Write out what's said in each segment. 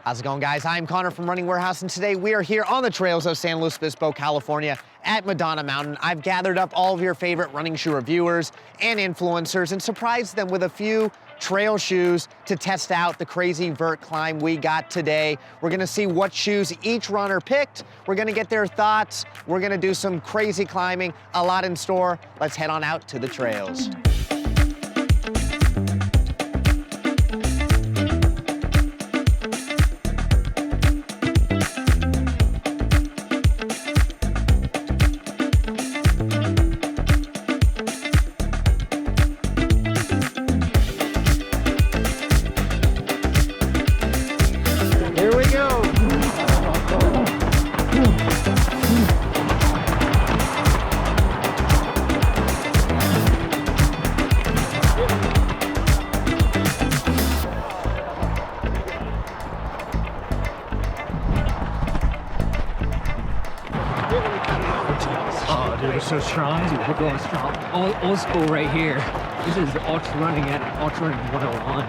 How's it going, guys? I'm Connor from Running Warehouse, and today we are here on the trails of San Luis Obispo, California at Madonna Mountain. I've gathered up all of your favorite running shoe reviewers and influencers and surprised them with a few trail shoes to test out the crazy vert climb we got today. We're gonna see what shoes each runner picked. We're gonna get their thoughts. We're gonna do some crazy climbing, a lot in store. Let's head on out to the trails. Dude, we're so strong. Dude, we're going strong. Old school right here. This is ultra running at Ultra Running 101.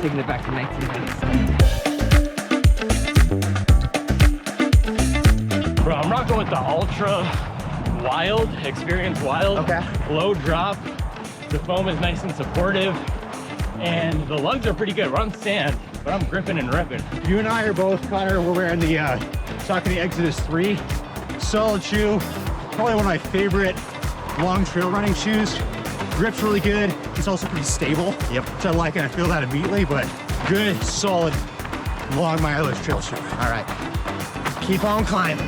Taking it back to 1997. Bro, I'm rocking with the Ultra Wild, Experience Wild. Okay. Low drop. The foam is nice and supportive. And the lugs are pretty good. We're on sand, but I'm gripping and ripping. You and I are both, Connor, we're wearing the Saucony Exodus 3. Solid shoe. Probably one of my favorite long trail running shoes. Grip's really good. It's also pretty stable. Yep. Which I like, and I feel that immediately, but good, solid, long mileage trail shoe. All right, keep on climbing.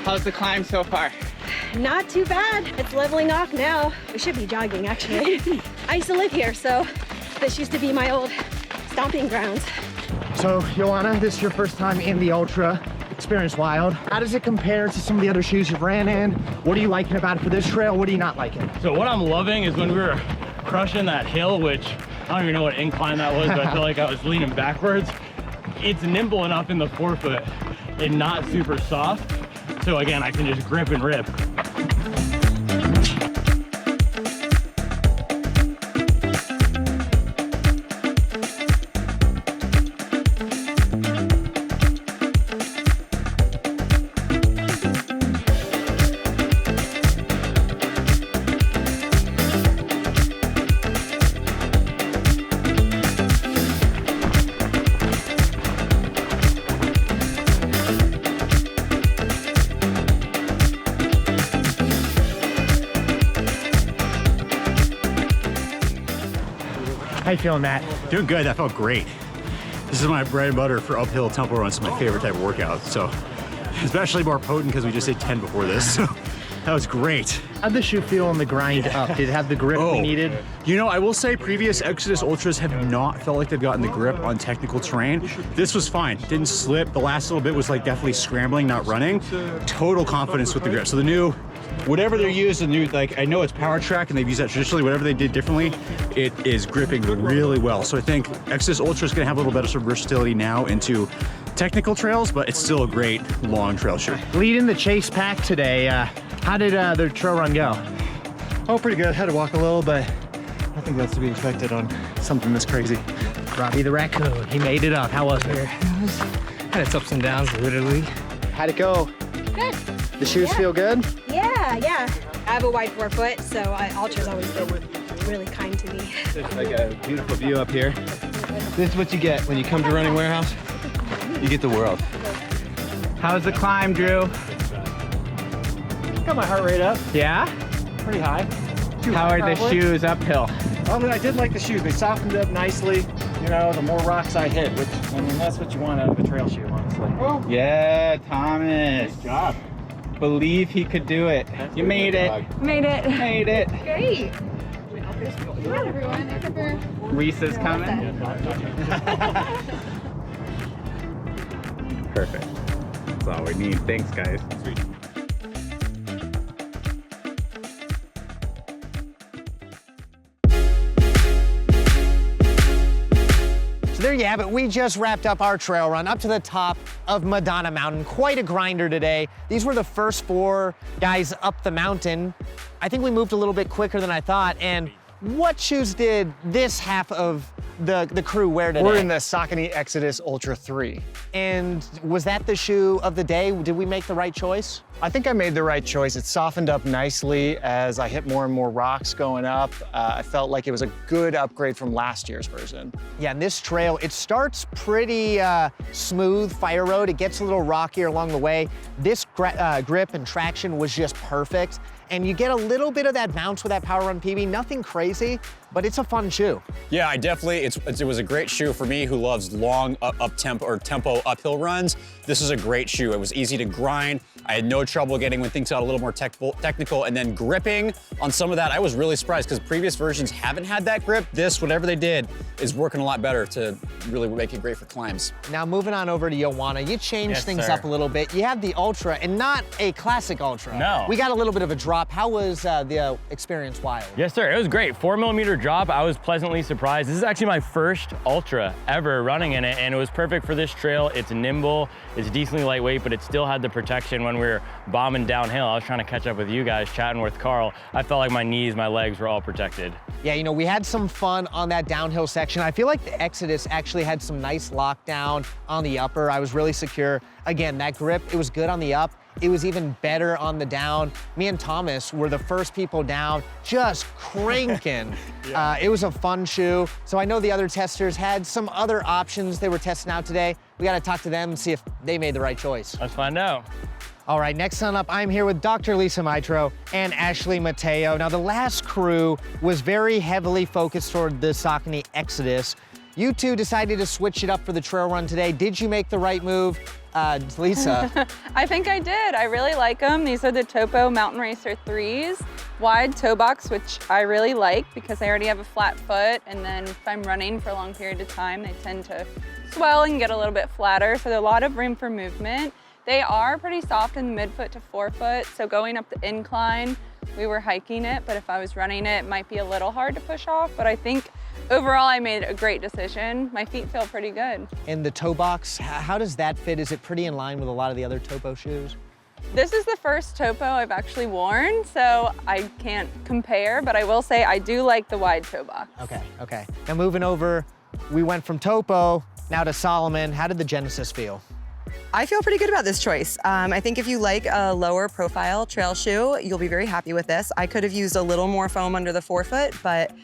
How's the climb so far? Not too bad. It's leveling off now. We should be jogging, actually. I used to live here, so this used to be my old stomping grounds. So, Joanna, this is your first time in the Ultra Experience Wild. How does it compare to some of the other shoes you've ran in? What are you liking about it for this trail? What are you not liking? So what I'm loving is when we were crushing that hill, which I don't even know what incline that was, but I feel like I was leaning backwards. It's nimble enough in the forefoot and not super soft. So again, I can just grip and rip. How you feeling, Matt? Doing good, that felt great. This is my bread and butter for uphill tempo runs. It's my favorite type of workout. So, especially more potent because we just did 10 before this. So, that was great. How'd the shoe feel on the grind up? Did it have the grip we needed? You know, I will say previous Exodus Ultras have not felt like they've gotten the grip on technical terrain. This was fine, didn't slip. The last little bit was like definitely scrambling, not running. Total confidence with the grip. So the new, whatever they're using, like I know it's Power Track and they've used that traditionally, whatever they did differently, it is gripping really well. So I think Exodus Ultra is gonna have a little better sort of versatility now into technical trails, but it's still a great long trail shoe. Leading the chase pack today, how did the trail run go? Oh, pretty good. Had to walk a little, but I think that's to be expected on something this crazy. Robbie the raccoon, he made it up. How was it? Had its ups and downs, literally. How'd it go? Good. The shoes feel good? Yeah. I have a wide forefoot, so Ultra's always been really kind to me. It's like a beautiful view up here. This is what you get when you come to Running Warehouse. You get the world. How's the climb, Drew? Got my heart rate up, Yeah? pretty high. How are the shoes uphill? I mean, I did like the shoes. They softened up nicely. You know, the more rocks I hit, which, I mean, that's what you want out of a trail shoe, honestly. Yeah, Thomas. Good job. Believe he could do it. You made it. Made it. Made it. Great. Reese's coming. Perfect. That's all we need. Thanks, guys. There you have it. We just wrapped up our trail run up to the top of Madonna Mountain. Quite a grinder today. These were the first 4 guys up the mountain. I think we moved a little bit quicker than I thought, and What shoes did this half of the crew wear today? We're in the Saucony Exodus Ultra 3. And was that the shoe of the day? Did we make the right choice? I think I made the right choice. It softened up nicely as I hit more and more rocks going up. I felt like it was a good upgrade from last year's version. Yeah, and this trail, it starts pretty smooth, fire road. It gets a little rockier along the way. This grip and traction was just perfect. And you get a little bit of that bounce with that Power Run PB, nothing crazy, but it's a fun shoe. Yeah, it was a great shoe for me who loves long tempo uphill runs. This is a great shoe. It was easy to grind. I had no trouble getting when things got a little more technical, and then gripping on some of that. I was really surprised because previous versions haven't had that grip. This, whatever they did, is working a lot better to really make it great for climbs. Now moving on over to Joanna, you changed things up a little bit. You have the Ultra and not a classic Ultra. No. We got a little bit of a drop. How was the experience wild? Yes, sir. It was great. 4mm drop. I was pleasantly surprised. This is actually my first Ultra ever running in it, and it was perfect for this trail. It's nimble. It's decently lightweight, but it still had the protection when we were bombing downhill. I was trying to catch up with you guys, chatting with Carl. I felt like my knees, my legs were all protected. Yeah, you know, we had some fun on that downhill section. I feel like the Exodus actually had some nice lockdown on the upper. I was really secure. Again, that grip, it was good on the up. It was even better on the down. Me and Thomas were the first people down, just cranking. It was a fun shoe. So I know the other testers had some other options they were testing out today. We gotta talk to them and see if they made the right choice. Let's find out. All right, next on up, I'm here with Dr. Lisa Mitro and Ashley Mateo. Now, the last crew was very heavily focused toward the Saucony Exodus. You two decided to switch it up for the trail run today. Did you make the right move? Lisa? I think I did. I really like them. These are the Topo Mountain Racer 3s. Wide toe box, which I really like because I already have a flat foot, and then if I'm running for a long period of time, they tend to swell and get a little bit flatter, so there's a lot of room for movement. They are pretty soft in the midfoot to forefoot, so going up the incline, we were hiking it, but if I was running it, it might be a little hard to push off, but I think overall I made a great decision. My feet feel pretty good. And the toe box, how does that fit? Is it pretty in line with a lot of the other Topo shoes? This is the first Topo I've actually worn, so I can't compare, but I will say I do like the wide toe box. Okay. Now moving over, we went from Topo now to Solomon. How did the Genesis feel? I feel pretty good about this choice. I think if you like a lower profile trail shoe, you'll be very happy with this. I could have used a little more foam under the forefoot, but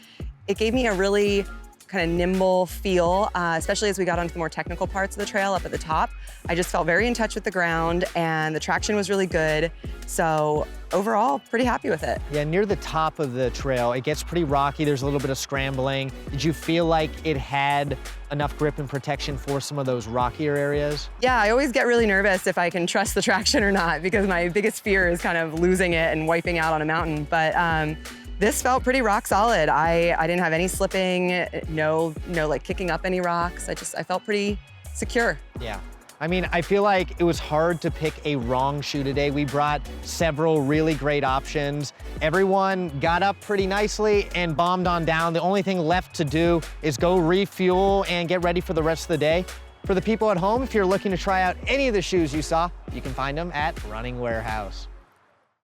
it gave me a really kind of nimble feel, especially as we got onto the more technical parts of the trail up at the top. I just felt very in touch with the ground and the traction was really good. So overall, pretty happy with it. Yeah, near the top of the trail, it gets pretty rocky. There's a little bit of scrambling. Did you feel like it had enough grip and protection for some of those rockier areas? Yeah, I always get really nervous if I can trust the traction or not, because my biggest fear is kind of losing it and wiping out on a mountain. But this felt pretty rock solid. I didn't have any slipping, no like kicking up any rocks. I felt pretty secure. Yeah. I mean, I feel like it was hard to pick a wrong shoe today. We brought several really great options. Everyone got up pretty nicely and bombed on down. The only thing left to do is go refuel and get ready for the rest of the day. For the people at home, if you're looking to try out any of the shoes you saw, you can find them at Running Warehouse.